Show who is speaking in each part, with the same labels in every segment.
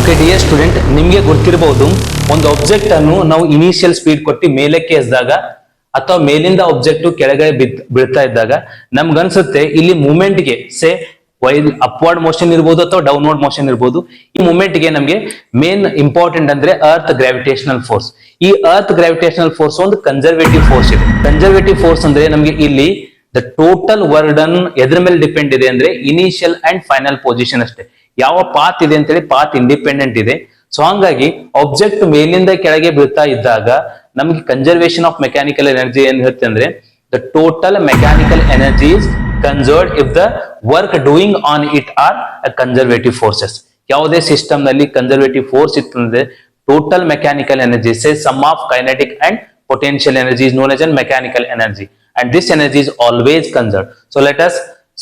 Speaker 1: Okay dear student, ನಿಮಗೆ ಗೊತ್ತಿರಬಹುದು ಒಂದು object ಅನ್ನು ನಾವು ಇನಿಷಿಯಲ್ ಸ್ಪೀಡ್ ಕೊಟ್ಟು ಮೇಲಕ್ಕೆ ಎಸ್ದಾಗ ಅಥವಾ ಮೇಲಿಂದ ಆಬ್ಜೆಕ್ಟ್ ಕೆಳಗಡೆ ಬೀಳ್ತಾ ಇದ್ದಾಗ ನಮ್ಗನ್ಸುತ್ತೆ ಇಲ್ಲಿ ಮೂವ್ಮೆಂಟ್ ಗೆ ಅಪ್ವರ್ಡ್ ಮೋಷನ್ ಇರ್ಬೋದು ಅಥವಾ ಡೌನ್ವರ್ಡ್ ಮೋಷನ್ ಇರ್ಬೋದು. ಈ ಮೂವ್ಮೆಂಟ್ ಗೆ ನಮಗೆ ಮೇನ್ ಇಂಪಾರ್ಟೆಂಟ್ ಅಂದ್ರೆ ಅರ್ತ್ ಗ್ರಾವಿಟೇಷನಲ್ ಫೋರ್ಸ್. ಈ ಅರ್ತ್ ಗ್ರಾವಿಟೇಷನಲ್ ಫೋರ್ಸ್ ಒಂದು ಕನ್ಸರ್ವೇಟಿವ್ ಫೋರ್ಸ್ ಇದೆ. ಕನ್ಸರ್ವೇಟಿವ್ ಫೋರ್ಸ್ ಅಂದ್ರೆ ನಮಗೆ ಇಲ್ಲಿ ದ ಟೋಟಲ್ ವರ್ಡನ್ ಎದ್ರ ಮೇಲೆ ಡಿಪೆಂಡ್ ಇದೆ ಅಂದ್ರೆ ಇನಿಷಿಯಲ್ ಅಂಡ್ ಫೈನಲ್ ಪೊಸಿಷನ್ ಅಷ್ಟೇ. ಯಾವ ಪಾತ್ ಇದೆ ಅಂತೇಳಿ ಪಾತ್ ಇಂಡಿಪೆಂಡೆಂಟ್ ಇದೆ. ಸೊ ಹಂಗಾಗಿ ಆಬ್ಜೆಕ್ಟ್ ಮೇಲಿಂದ ಕೆಳಗೆ ಬೀಳ್ತಾ ಇದ್ದಾಗ ನಮ್ಗೆ ಕನ್ಸರ್ವೇಷನ್ ಆಫ್ ಮೆಕ್ಯಾನಿಕಲ್ ಎನರ್ಜಿ ಏನ್ ಹೇಳುತ್ತೆ ಅಂದ್ರೆ the total mechanical energy is conserved if the work doing on it are conservative forces. ಯಾವುದೇ ಸಿಸ್ಟಮ್ ನಲ್ಲಿ ಕನ್ಸರ್ವೇಟಿವ್ ಫೋರ್ಸ್ ಇತ್ತು ಅಂದ್ರೆ total mechanical energy say sum of kinetic and potential energy is known as mechanical energy, and this energy is always conserved.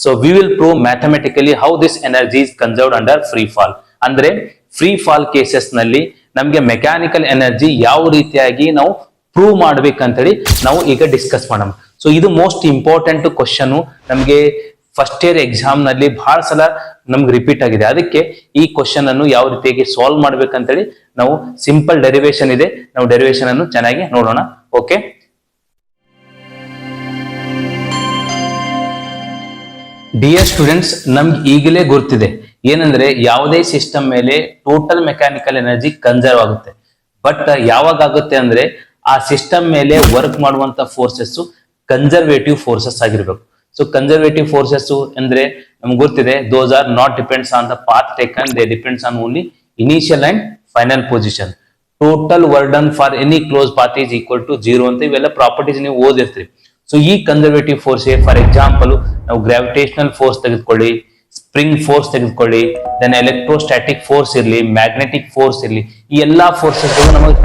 Speaker 1: So we will prove mathematically how this energy is conserved under free fall. ಅಂದ್ರೆ free fall cases ನಲ್ಲಿ ನಮಗೆ mechanical energy ಯಾವ ರೀತಿಯಾಗಿ ನಾವು prove ಮಾಡ್ಬೇಕಂತೇಳಿ ನಾವು ಈಗ discuss ಮಾಡೋಣ. So ಇದು ಮೋಸ್ಟ್ ಇಂಪಾರ್ಟೆಂಟ್ ಕ್ವಶನ್, ನಮಗೆ ಫಸ್ಟ್ ಇಯರ್ ಎಕ್ಸಾಮ್ ನಲ್ಲಿ ಬಹಳ ಸಲ ನಮ್ಗೆ ರಿಪೀಟ್ ಆಗಿದೆ. ಅದಕ್ಕೆ ಈ ಕ್ವಶನ್ ಅನ್ನು ಯಾವ ರೀತಿಯಾಗಿ ಸಾಲ್ವ್ ಮಾಡ್ಬೇಕಂತೇಳಿ ನಾವು ಸಿಂಪಲ್ ಡೆರಿವೇಶನ್ ಇದೆ, ನಾವು ಡೆರಿವೇಶನ್ ಅನ್ನು ಚೆನ್ನಾಗಿ ನೋಡೋಣ. ಓಕೆ, ಡಿಯರ್ ಸ್ಟೂಡೆಂಟ್ಸ್, ನಮ್ಗೆ ಈಗಲೇ ಗೊತ್ತಿದೆ ಏನಂದ್ರೆ ಯಾವುದೇ ಸಿಸ್ಟಮ್ ಮೇಲೆ ಟೋಟಲ್ ಮೆಕ್ಯಾನಿಕಲ್ ಎನರ್ಜಿ ಕನ್ಸರ್ವ್ ಆಗುತ್ತೆ. ಬಟ್ ಯಾವಾಗ ಆಗುತ್ತೆ ಅಂದ್ರೆ ಆ ಸಿಸ್ಟಮ್ ಮೇಲೆ ವರ್ಕ್ ಮಾಡುವಂತ ಫೋರ್ಸಸ್ ಕನ್ಸರ್ವೇಟಿವ್ ಫೋರ್ಸಸ್ ಆಗಿರ್ಬೇಕು. ಸೊ ಕನ್ಸರ್ವೇಟಿವ್ ಫೋರ್ಸಸ್ ಅಂದ್ರೆ ನಮ್ಗೆ ಗೊತ್ತಿದೆ those are not depends on the path taken, they depends on only initial and final position. Total work done for any close path is equal to 0 ಅಂತ ಇವೆಲ್ಲ properties ನೀವು ಓದಿರ್ತೀರಿ. So ಈ conservative force for example ನಾವು gravitational force ತೆಗೆದುಕೊಳ್ಳಿ, spring force ತೆಗೆದುಕೊಳ್ಳಿ, then electrostatic force ಇರಲಿ, magnetic force ಇರಲಿ, ಈ ಎಲ್ಲಾ ಫೋರ್ಸಸ್ ನಮಗೆ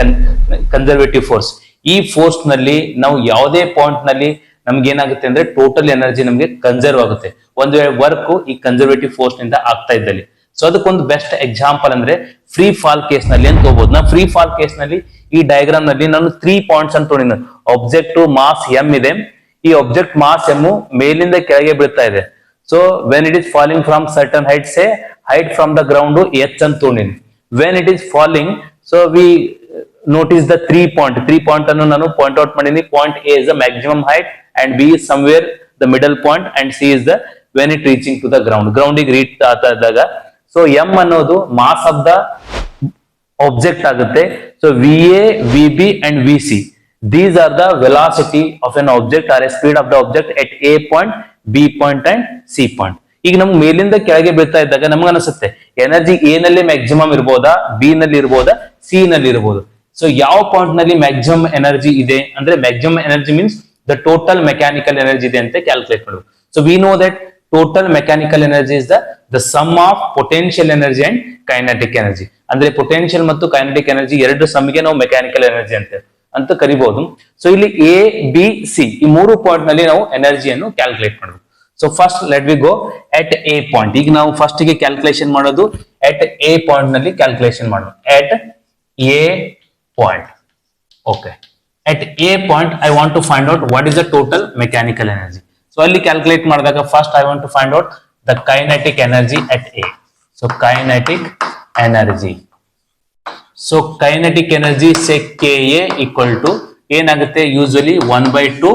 Speaker 1: ಕನ್ಸರ್ವೇಟಿವ್ ಫೋರ್ಸ್. ಈ ಫೋರ್ಸ್ ನಲ್ಲಿ ನಾವು ಯಾವುದೇ ಪಾಯಿಂಟ್ ನಲ್ಲಿ ನಮ್ಗೆ ಏನಾಗುತ್ತೆ ಅಂದ್ರೆ ಟೋಟಲ್ ಎನರ್ಜಿ ನಮಗೆ ಕನ್ಸರ್ವ್ ಆಗುತ್ತೆ ಒಂದ್ ವೇಳೆ ವರ್ಕ್ ಈ ಕನ್ಸರ್ವೇಟಿವ್ ಫೋರ್ಸ್ ನಿಂದ ಆಗ್ತಾ ಇದ್ದಲ್ಲಿ. ಸೊ ಅದಕ್ಕೊಂದು ಬೆಸ್ಟ್ ಎಕ್ಸಾಂಪಲ್ ಅಂದ್ರೆ ಫ್ರೀ ಫಾಲ್ ಕೇಸ್ ನಲ್ಲಿ ಅಂತ ತಗೋಬಹುದು. ನಾವು ಫ್ರೀ ಫಾಲ್ ಕೇಸ್ ನಲ್ಲಿ ಈ ಡಯಾಗ್ರಾಮ್ ನಲ್ಲಿ ನಾನು 3 ಪಾಯಿಂಟ್ಸ್ ಅಂತ ತೊಗೊಂಡಿದ್ದೆ. ಆಬ್ಜೆಕ್ಟ್ ಮಾಸ್ ಎಂ ಇದೆ, ಈ ಆಬ್ಜೆಕ್ಟ್ ಮಾಸ್ ಎಂ ಮೇಲಿಂದ ಕೆಳಗೆ ಬೀಳ್ತಾ ಇದೆ. So when it is falling from certain height, say height from the ground H ಅಂತ ತೊಗೊಂಡಿನಿ. When it is falling, so we notice the 3 point ಅನ್ನು ನಾನು ಪಾಯಿಂಟ್ ಔಟ್ ಮಾಡೀನಿ. Point A is the maximum height and B is somewhere the middle point and C is the when it reaching to the ground ಗೆ reach ಆಗ್ತಾ ಇದ್ದಾಗ. So m ಅನ್ನೋದು mass of the object ಆಗುತ್ತೆ. So VA, VB and VC, these are the velocity of an object or a speed of the object at A point, B point and C point. ಈಗ ನಮ್ಗೆ ಮೇಲಿಂದ ಕೆಳಗೆ ಬೀಳ್ತಾ ಇದ್ದಾಗ ನಮ್ಗೆ ಅನಿಸುತ್ತೆ ಎನರ್ಜಿ ಎ ನಲ್ಲಿ ಮ್ಯಾಕ್ಸಿಮಮ್ ಇರ್ಬೋದಾ, ಬಿ ನಲ್ಲಿ ಇರ್ಬೋದಾ, ಸಿ ನಲ್ಲಿ ಇರ್ಬೋದು. ಸೊ ಯಾವ ಪಾಯಿಂಟ್ ನಲ್ಲಿ ಮ್ಯಾಕ್ಸಿಮಮ್ ಎನರ್ಜಿ ಇದೆ ಅಂದ್ರೆ maximum energy means the total mechanical energy ಇದೆ ಅಂತ ಕ್ಯಾಲ್ಕುಲೇಟ್ ಮಾಡಬೇಕು. So we know that total mechanical energy is the sum of potential energy and kinetic energy. ಅಂದ್ರೆ ಪೊಟೆನ್ಶಿಯಲ್ ಮತ್ತು ಕೈನೆಟಿಕ್ ಎನರ್ಜಿ ಎರಡು ಸಮ್ಗೆ ನಾವು ಮೆಕ್ಯಾನಿಕಲ್ ಎನರ್ಜಿ ಅಂತ ಕರಿಬಹುದು. ಸೊ ಇಲ್ಲಿ ಎ, ಬಿ, ಸಿ ಈ 3 ಪಾಯಿಂಟ್ ನಲ್ಲಿ ನಾವು ಎನರ್ಜಿಯನ್ನು ಕ್ಯಾಲ್ಕುಲೇಟ್ ಮಾಡಬೇಕು. So first let we go at a point. ಈಗ ನಾವು ಫಸ್ಟ್ ಗೆ ಕ್ಯಾಲ್ಕುಲೇಷನ್ ಮಾಡೋದು ಎಟ್ ಎ ಪಾಯಿಂಟ್ ನಲ್ಲಿ ಕ್ಯಾಲ್ಕುಲೇಷನ್ ಮಾಡೋದು. At a point. Okay, at A point I want to find out what is the total mechanical energy. So ಅಲ್ಲಿ calculate ಮಾಡಿದಾಗ first I want to find out the kinetic energy at A. So kinetic energy. So kinetic energy say Ka equal to ಏನಾಗುತ್ತೆ usually 1/2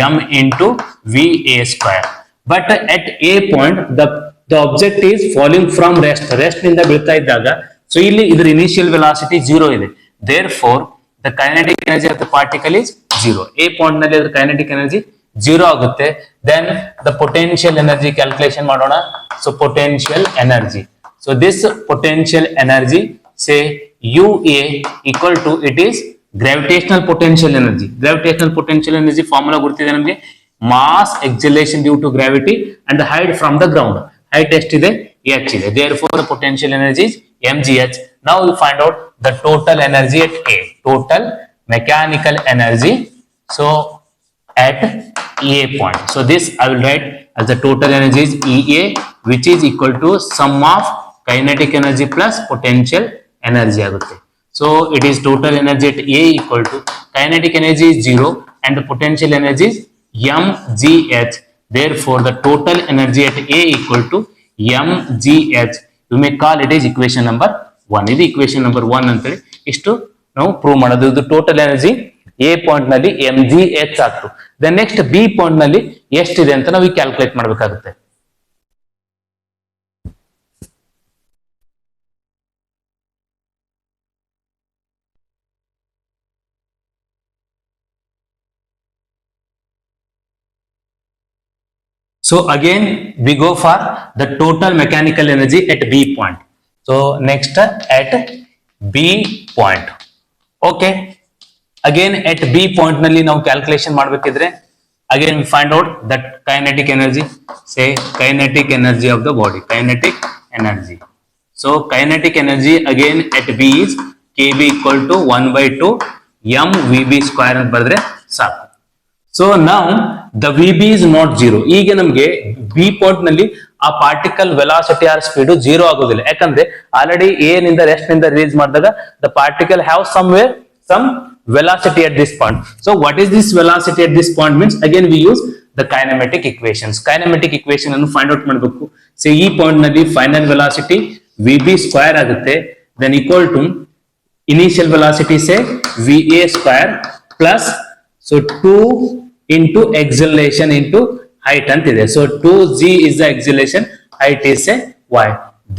Speaker 1: m into VA square. But at A point the object is falling from rest ನಿಂದ ಬೀಳ್ತಾ ಇದ್ದಾಗ so ಇಲ್ಲಿ ಇದರ initial velocity 0 ಇದೆ. Therefore, the kinetic energy of the particle is 0. A point ನಲ್ಲಿ ಅದರ kinetic energy 0 ಆಗುತ್ತೆ. Then the potential energy calculation ಮಾಡೋಣ. So potential energy. So this potential energy say UA equal to it is gravitational potential energy. Gravitational potential energy formula ಗೊತ್ತಿದೆ ನಮಗೆ. Mass acceleration due to gravity and the height from the ground. Height ಎಷ್ಟಿದೆ? h ಇದೆ. Therefore, the potential energy is mgh. Now we find out the total energy at A, total mechanical energy. So at A point, so this I will write as the total energy is EA, which is equal to sum of kinetic energy plus potential energy ಆಗುತ್ತೆ. So it is total energy at A equal to kinetic energy is 0 and the potential energy is mgh. Therefore the total energy at A equal to mgh. You may call it as equation number 1. ಇದು equation number 1 ಅಂತೇಳಿ ಇಷ್ಟು ನಾವು prove ಮಾಡೋದು. ಇದು total energy A point ನಲ್ಲಿ mgh ಆಗ್ತು. Then next B point ನಲ್ಲಿ ಎಷ್ಟಿದೆ ಅಂತ ನಾವು ಕ್ಯಾಲ್ಕುಲೇಟ್ ಮಾಡಬೇಕಾಗುತ್ತೆ. So again we go for the total mechanical energy at B point. So next at B point. Okay. Again at B point ನಲ್ಲಿ ನಾವು calculation ಮಾಡಬೇಕಿದ್ರೆ again we find out that kinetic energy, say kinetic energy of the body, kinetic energy. So kinetic energy again at B is kb equal to 1 by 2 mvb square ಅಂತ ಬರೆದ್ರೆ ಸಾಕು. So ನಾವು the V B is not zero. ಈಗ ನಮಗೆ B point ನಲ್ಲಿ ಆ particle velocity or speed zero ಆಗೋದಿಲ್ಲ. ಯಾಕಂದ್ರೆ ಆಲ್ರೆಡಿ ಎ ನಿಂದ ರೆಸ್ಟ್ ನಿಂದ ರಿಲೀಸ್ ಮಾಡಿದಾಗ the particle have some velocity at this point. So what is this velocity at this point means again we use the kinematic equations. Kinematic equation ಅನ್ನು find out ಮಾಡಬೇಕು. So ಈ point ನಲ್ಲಿ final velocity V B square ಆಗುತ್ತೆ, then equal to initial velocity say va square plus so 2 into acceleration into height ಅಂತಿದೆ. So 2g is the acceleration, height is a y.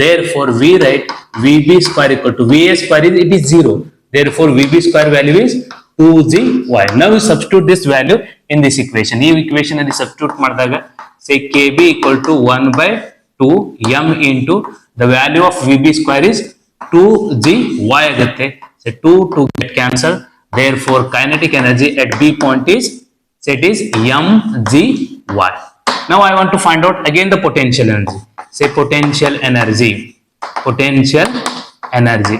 Speaker 1: Therefore we write vb square equal to va square is it is 0. Therefore vb square value is 2gy. Now we substitute this value in this equation. ಈ equation ಅಲ್ಲಿ substitute ಮಾಡಿದಾಗ say kb equal to 1 by 2 m into the value of vb square is 2gy ಆಗುತ್ತೆ. So 2 get cancel. Therefore kinetic energy at B point is set is mgy. Now I want to find out again the potential energy. Say potential energy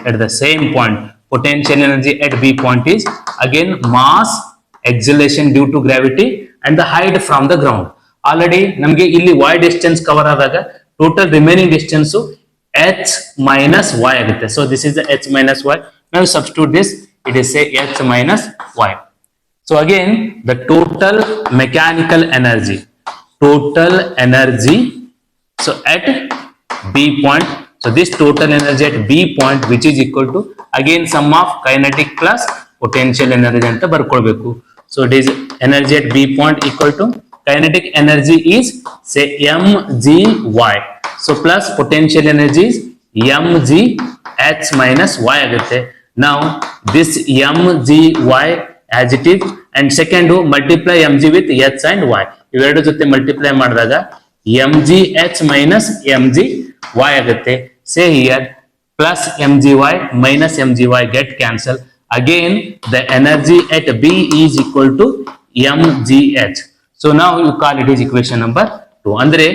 Speaker 1: at the same point. Potential energy at B point is again mass, acceleration due to gravity and the height from the ground. Already ನಮಗೆ ಇಲ್ಲಿ y distance cover ಆದಾಗ total remaining distance h minus y ಆಗುತ್ತೆ. So this is the h minus y. Now substitute this, it is say h minus y. So again the total mechanical energy so at B point, so this total energy at B point which is equal to again sum of kinetic plus potential energy ಅಂತ ಬರ್ಕೊಳ್ಬೇಕು. So it is energy at B point equal to kinetic energy is say mgy, so plus potential energy is mg h minus y ಆಗುತ್ತೆ. Now this mgy as it is and second multiply mg with h and y. ಇವೆರಡು ಜೊತೆ multiply ಮಾಡಿದಾಗ mg h minus mg y ಆಗುತ್ತೆ. Say here plus mgy minus mgy get cancel. Again the energy at B is equal to mgh. So now you call it is equation number 2. ಅಂದ್ರೆ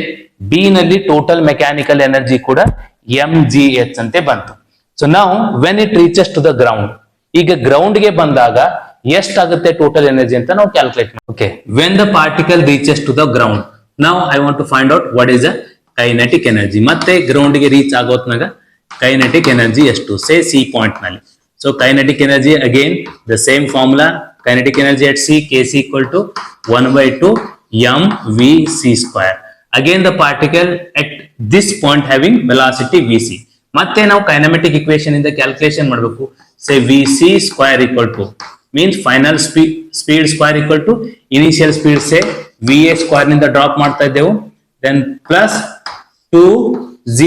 Speaker 1: B ನಲ್ಲಿ total mechanical energy ಕೂಡ mgh ಅಂತೆ ಬಂತು. So now when it reaches to the ground, ಈಗ ground ಗೆ ಬಂದಾಗ ಎಷ್ಟಾಗುತ್ತೆ total energy ಅಂತ ನಾವು ಕ್ಯಾಲ್ಕುಲೇಟ್ ಮಾಡಿ. Okay, when the particle reaches to the ground, ನಾವು I want to find out what is the kinetic energy. ಮತ್ತೆ ಗ್ರೌಂಡ್ ಗೆ ರೀಚ್ ಆಗೋತ್ನಾಗ ಕೈನೆಟಿಕ್ ಎನರ್ಜಿ ಎಷ್ಟು, ಸೇ ಸಿ ಪಾಯಿಂಟ್ ನಲ್ಲಿ. So kinetic energy again the same formula, kinetic energy at C, Kc equal to 1 by 2 mvc square. Again the particle at this point having velocity vc. ಮತ್ತೆ ನಾವು ಕೈನೆಮೆಟಿಕ್ equation ಇಂದ calculation ಮಾಡಬೇಕು. ಸೇ vc square equal to means final speed square equal to initial speed say va square ನಿಂದ drop ಮಾಡ್ತಾ ಇದ್ದೆವು, then plus 2g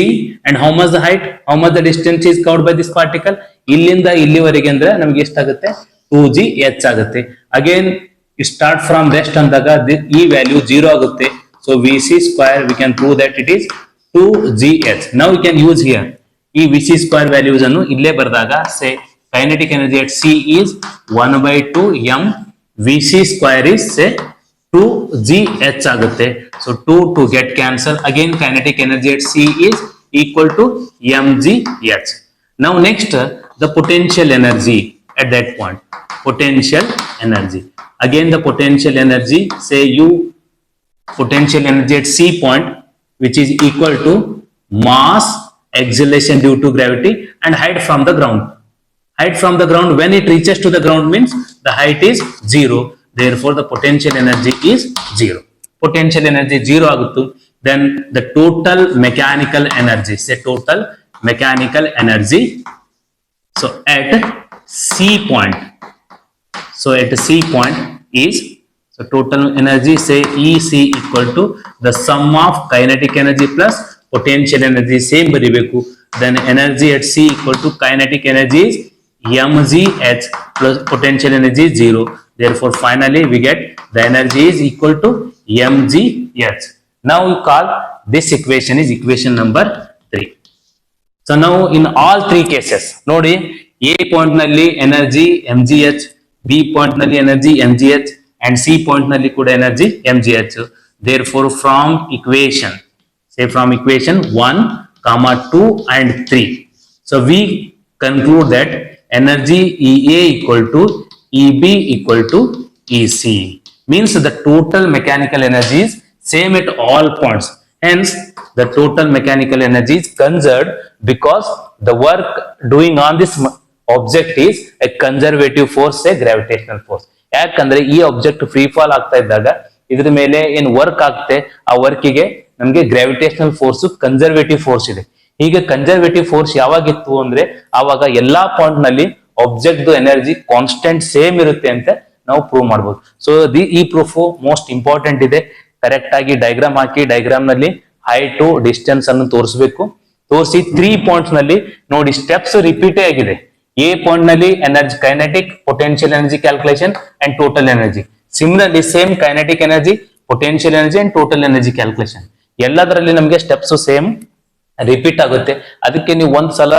Speaker 1: and how much the height, how much the distance is covered by this particle, ಇಲ್ಲಿಂದ ಇಲ್ಲಿವರೆಗೆ ಅಂದ್ರೆ ನಮಗೆ ಎಷ್ಟಾಗುತ್ತೆ 2g h ಆಗುತ್ತೆ. Again start from rest ಅಂದಾಗ ಈ ವ್ಯಾಲ್ಯೂ 0 ಆಗುತ್ತೆ. So vc square we can prove that it is 2gh. now we can use here ಈ vc square values ಅನ್ನು ಇಲ್ಲೇ ಬರೆದಾಗ say kinetic energy at C is 1 by 2 m vc square is say 2gh ಆಗುತ್ತೆ. so 2 to get cancel. again kinetic energy at C is equal to mgh. now next the potential energy at that point, potential energy. again the potential energy say u potential energy at C point which is equal to mass, acceleration due to gravity and height from the ground. Height from the ground, when it reaches to the ground means the height is 0. therefore the potential energy is 0. potential energy 0 aguttu. then the total mechanical energy, say total mechanical energy So at C point, so at C point is, so total energy say EC equal to the sum of kinetic energy plus potential energy, same baribeku. Then energy at C equal to kinetic energy is mgh plus potential energy is 0. Therefore finally we get the energy is equal to mgh. Now we call this equation is equation number 3. So now in all three cases, ನೋಡಿ A point ನಲ್ಲಿ energy mgh, B point ನಲ್ಲಿ energy mgh and C point ನಲ್ಲಿ ಕೂಡ energy mgh. Therefore from equation, say from equation 1, 2 and 3, so we conclude that energy EA equal to EB equal to EC, means the total mechanical energy is same at all points. Hence, the total mechanical energy is conserved because the work doing on this object is a conservative force, a gravitational force. ಯಾಕಂದ್ರೆ ಈ object free fall ಆಗ್ತಾ ಇದ್ದಾಗ ಇದ್ರ ಮೇಲೆ ಏನ್ work ಆಗುತ್ತೆ, ಆ ವರ್ಕಿಗೆ ನಮ್ಗೆ ಗ್ರಾವಿಟೇಷನಲ್ ಫೋರ್ಸ್ ಕನ್ಸರ್ವೇಟಿವ್ ಫೋರ್ಸ್ ಇದೆ. ಹೀಗೆ ಕನ್ಸರ್ವೇಟಿವ್ ಫೋರ್ಸ್ ಯಾವಾಗಿತ್ತು ಅಂದ್ರೆ ಆವಾಗ ಎಲ್ಲಾ ಪಾಯಿಂಟ್ ನಲ್ಲಿ ಆಬ್ಜೆಕ್ಟ್ ಎನರ್ಜಿ ಕಾನ್ಸ್ಟೆಂಟ್ ಸೇಮ್ ಇರುತ್ತೆ ಅಂತ ನಾವು ಪ್ರೂವ್ ಮಾಡಬಹುದು. ಸೊ ಈ ಪ್ರೂಫ್ ಮೋಸ್ಟ್ ಇಂಪಾರ್ಟೆಂಟ್ ಇದೆ. ಕರೆಕ್ಟ್ ಆಗಿ ಡಯಾಗ್ರಾಮ್ ಹಾಕಿ, ಡಯಾಗ್ರಾಮ್ ನಲ್ಲಿ ಹೈಟ್ ಡಿಸ್ಟೆನ್ಸ್ ಅನ್ನು ತೋರಿಸಬೇಕು. ತೋರಿಸಿ 3 ಪಾಯಿಂಟ್ಸ್ ನಲ್ಲಿ ನೋಡಿ ಸ್ಟೆಪ್ಸ್ ರಿಪೀಟೇ ಆಗಿದೆ. ಎ ಪಾಯಿಂಟ್ ನಲ್ಲಿ energy kinetic potential energy calculation and total energy. Similarly same kinetic energy, potential energy and total energy calculation. ಎಲ್ಲದರಲ್ಲಿ ನಮಗೆ ಸ್ಟೆಪ್ಸ್ ಸೇಮ್ ರಿಪೀಟ್ ಆಗುತ್ತೆ. ಅದಕ್ಕೆ ನೀವು ಒಂದ್ಸಲ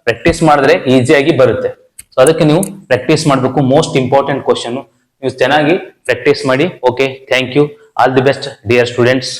Speaker 1: ಪ್ರಾಕ್ಟೀಸ್ ಮಾಡಿದ್ರೆ ಈಸಿಯಾಗಿ ಬರುತ್ತೆ. ಸೊ ಅದಕ್ಕೆ ನೀವು ಪ್ರಾಕ್ಟೀಸ್ ಮಾಡಬೇಕು. ಮೋಸ್ಟ್ ಇಂಪಾರ್ಟೆಂಟ್ ಕ್ವಶನ್, ನೀವು ಚೆನ್ನಾಗಿ ಪ್ರಾಕ್ಟೀಸ್ ಮಾಡಿ. Okay, thank you. All the best dear students.